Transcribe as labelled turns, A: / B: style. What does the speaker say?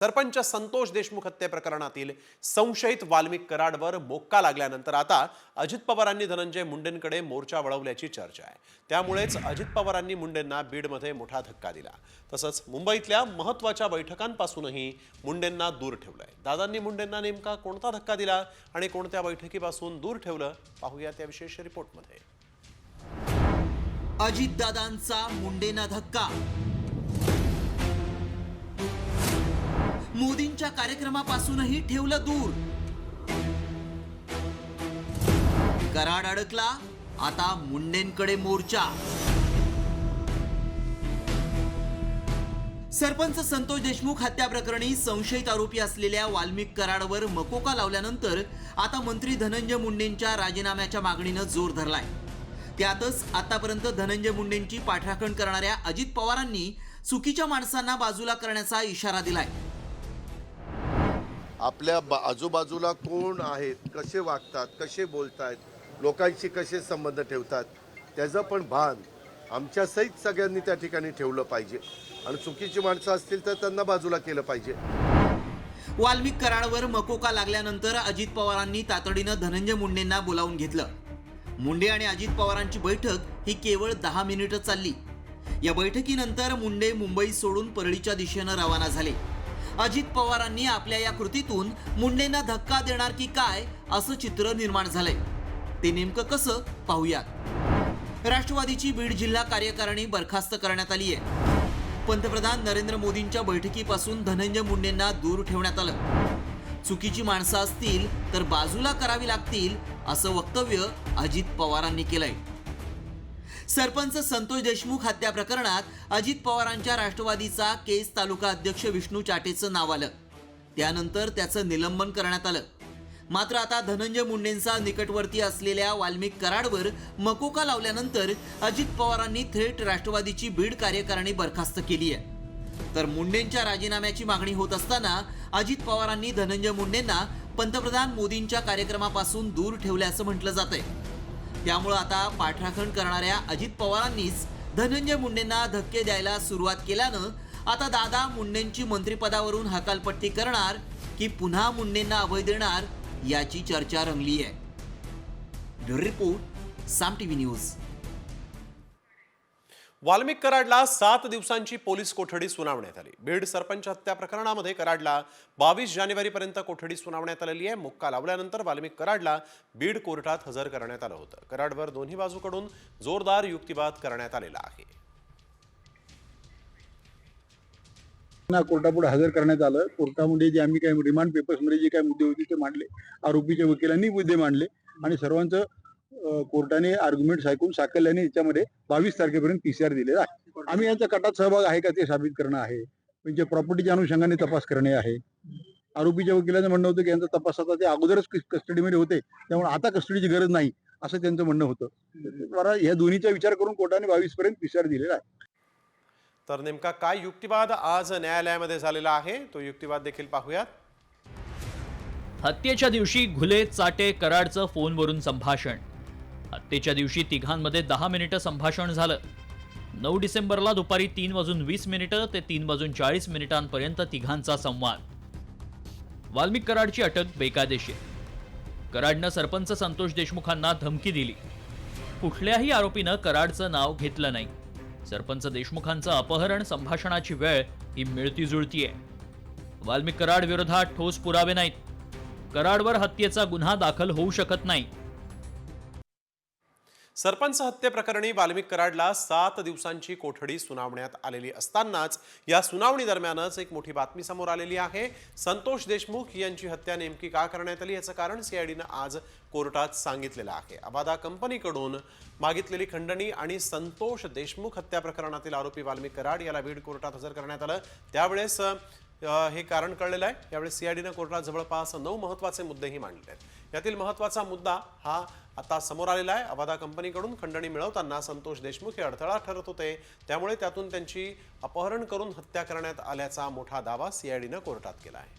A: सरपंच संतोष देशमुख हत्या प्रकरणातील संशयित वाल्मिक कराडवर मोक्का लागल्यानंतर आता अजित पवारांनी धनंजय मुंडेंकडे मोर्चा वळवल्याची चर्चा आहे। त्यामुळेच अजित पवारांनी मुंडेंना बीडमध्ये मोठा धक्का दिला। तसंच मुंबईतल्या महत्त्वाच्या बैठकांपासूनही मुंडेंना दूर ठेवलंय। दादांनी मुंडेंना नेमका कोणता धक्का दिला आणि कोणत्या बैठकीपासून दूर ठेवलं, पाहूया त्या विशेष रिपोर्टमध्ये।
B: अजित दादांचा मुंडेंना धक्का। मोदींच्या कार्यक्रमापासूनही ठेवलं दूर। कराड अडकला, आता मुंडेंकडे मोर्चा। सरपंच संतोष देशमुख हत्या प्रकरणी संशयित आरोपी असलेल्या वाल्मिक कराडवर मकोका लावल्यानंतर आता मंत्री धनंजय मुंडेंच्या राजीनाम्याच्या मागणीनं जोर धरलाय। त्यातच आतापर्यंत धनंजय मुंडेंची पाठराखण करणाऱ्या अजित पवारांनी चुकीच्या माणसांना बाजूला करण्याचा इशारा दिलाय।
C: आपल्या आजूबाजूला कोण आहेत, कसे वागतात, कसे बोलतात, लोकांशी कसे संबंध ठेवतात, त्याचं पण भान आमच्या सहित सगळ्यांनी त्या ठिकाणी ठेवलं पाहिजे आणि चुकीची माणसं असतील तर त्यांना बाजूला केलं पाहिजे।
B: वाल्मिक कराडवर मकोका लागल्यानंतर अजित पवारांनी तातडीनं धनंजय मुंडेंना बोलावून घेतलं। मुंडे आणि अजित पवारांची बैठक ही केवळ 10 मिनिटं चालली। या बैठकीनंतर मुंडे मुंबई सोडून परळीच्या दिशेनं रवाना झाले। अजित पवारांनी आपल्या या कृतीतून मुंडेंना धक्का देणार की काय असं चित्र निर्माण झालंय। ते नेमकं कसं, पाहूयात। राष्ट्रवादीची बीड जिल्हा कार्यकारिणी बरखास्त करण्यात आली आहे। पंतप्रधान नरेंद्र मोदींच्या बैठकीपासून धनंजय मुंडेंना दूर ठेवण्यात आलं। चुकीची माणसं असतील तर बाजूला करावी लागतील असं वक्तव्य अजित पवारांनी केलंय। सरपंच संतोष देशमुख हत्या प्रकरणात अजित पवारांच्या राष्ट्रवादीचा केस तालुका अध्यक्ष विष्णू चाटेचं नाव आलं। त्यानंतर त्याचं निलंबन करण्यात आलं। मात्र आता धनंजय मुंडेंचा निकटवर्ती असलेल्या वाल्मिक कराडवर मकोका लावल्यानंतर अजित पवारांनी थेट राष्ट्रवादीची बीड कार्यकारिणी बरखास्त केली आहे। तर मुंडेंच्या राजीनाम्याची मागणी होत असताना अजित पवारांनी धनंजय मुंडेंना पंतप्रधान मोदींच्या कार्यक्रमापासून दूर ठेवल्याचं म्हटलं जातंय। त्यामुळे आता पाठराखण करणाऱ्या अजित पवारांनीच धनंजय मुंडेंना धक्के द्यायला सुरुवात केल्यानं आता दादा मुंडेंची मंत्रिपदावरून हकालपट्टी करणार की पुन्हा मुंडेंना अभय देणार याची चर्चा रंगली आहे। ब्युरो रिपोर्ट, साम टीव्ही न्यूज।
A: वाल्मिक कराडला 7 दिवसांची पोलीस कोठडी सुनावण्यात आली। बीड सरपंच हत्या प्रकरणामध्ये कराडला 22 जानेवारीपर्यंत कोठडी सुनावण्यात आलेली आहे। मोक्का लावल्यानंतर वाल्मिक कराडला बीड कोर्टात हजर करण्यात आलं होतं। कराडवर दोन्ही बाजूकडून जोरदार युक्तिवाद करण्यात आलेला आहे।
D: कोर्टापुढे हजर करण्यात आलं। कोर्टामध्ये जे आम्ही काही रिमांड पेपर्समध्ये जे काही मुद्दे होते ते मांडले, आरोपीच्या वकिलांनी मुद्दे मांडले आणि सर्वांचं कोर्टाने आर्ग्युमेंट्स ऐकून साकल्याने याच्यामध्ये 22 तारखेपर्यंत PCR दिलेला आहे। आम्ही यांचा कटात सहभाग आहे का ते साबित करणं आहे, म्हणजे प्रॉपर्टीच्या अनुषंगाने तपास करणे आहे। आरोपीच्या वकिलांचं म्हणणं होतं की यांचा तपास आता ते अगोदरच कस्टडीमध्ये होते, त्यामुळे आता कस्टडीची गरज नाही असं त्यांचं म्हणणं होतं। या दोन्हीचा विचार करून कोर्टाने 22 पर्यंत PCR दिलेला आहे।
A: तर नेमका काय युक्तिवाद आज न्यायालयामध्ये झालेला आहे, तो युक्तिवाद देखील पाहूयात।
E: हत्येच्या दिवशी घुले, चाटे, कराडचं फोनवरून संभाषण। हत्येच्या दिवशी तिघांमध्ये 10 मिनिटं संभाषण झालं। 9 डिसेंबरला दुपारी 3:20 ते 3:40 तिघांचा संवाद। वाल्मिक कराडची अटक बेकायदेशीर। कराडनं सरपंच संतोष देशमुखांना धमकी दिली। कुठल्याही आरोपीनं कराडचं नाव घेतलं नाही। सरपंच देशमुखांचं अपहरण संभाषणाची वेळ ही मिळती जुळती आहे। वाल्मिक कराड विरोधात ठोस पुरावे नाहीत। कराडवर हत्येचा गुन्हा दाखल होऊ शकत नाही।
A: सरपंच हत्ये प्रकरणी वाल्मिक कराडला 7 दिवसांची कोठडी सुनावण्यात आलेली असतानाच या सुनावणी दरम्यानच एक मोठी बातमी समोर आलेली आहे। संतोष देशमुख यांची हत्या नेमकी का करण्यात आली याचं कारण सीआयडीनं आज कोर्टात सांगितलेलं आहे। अबादा कंपनीकडून मागितलेली खंडणी आणि संतोष देशमुख हत्या प्रकरणातील आरोपी वाल्मिक कराड याला बीड कोर्टात हजर करण्यात आलं। त्यावेळेस हे कारण कळलेलं आहे। यावेळी सीआयडीनं कोर्टात जवळपास 9 महत्त्वाचे मुद्देही मांडले आहेत। यातील महत्त्वाचा मुद्दा हा आता समोर आलेला आहे। अबादा कंपनीकडून खंडणी मिळवताना संतोष देशमुख हे अडथळा ठरत होते, त्यामुळे त्यातून त्यांची अपहरण करून हत्या करण्यात आल्याचा मोठा दावा सीआयडीनं कोर्टात केला आहे।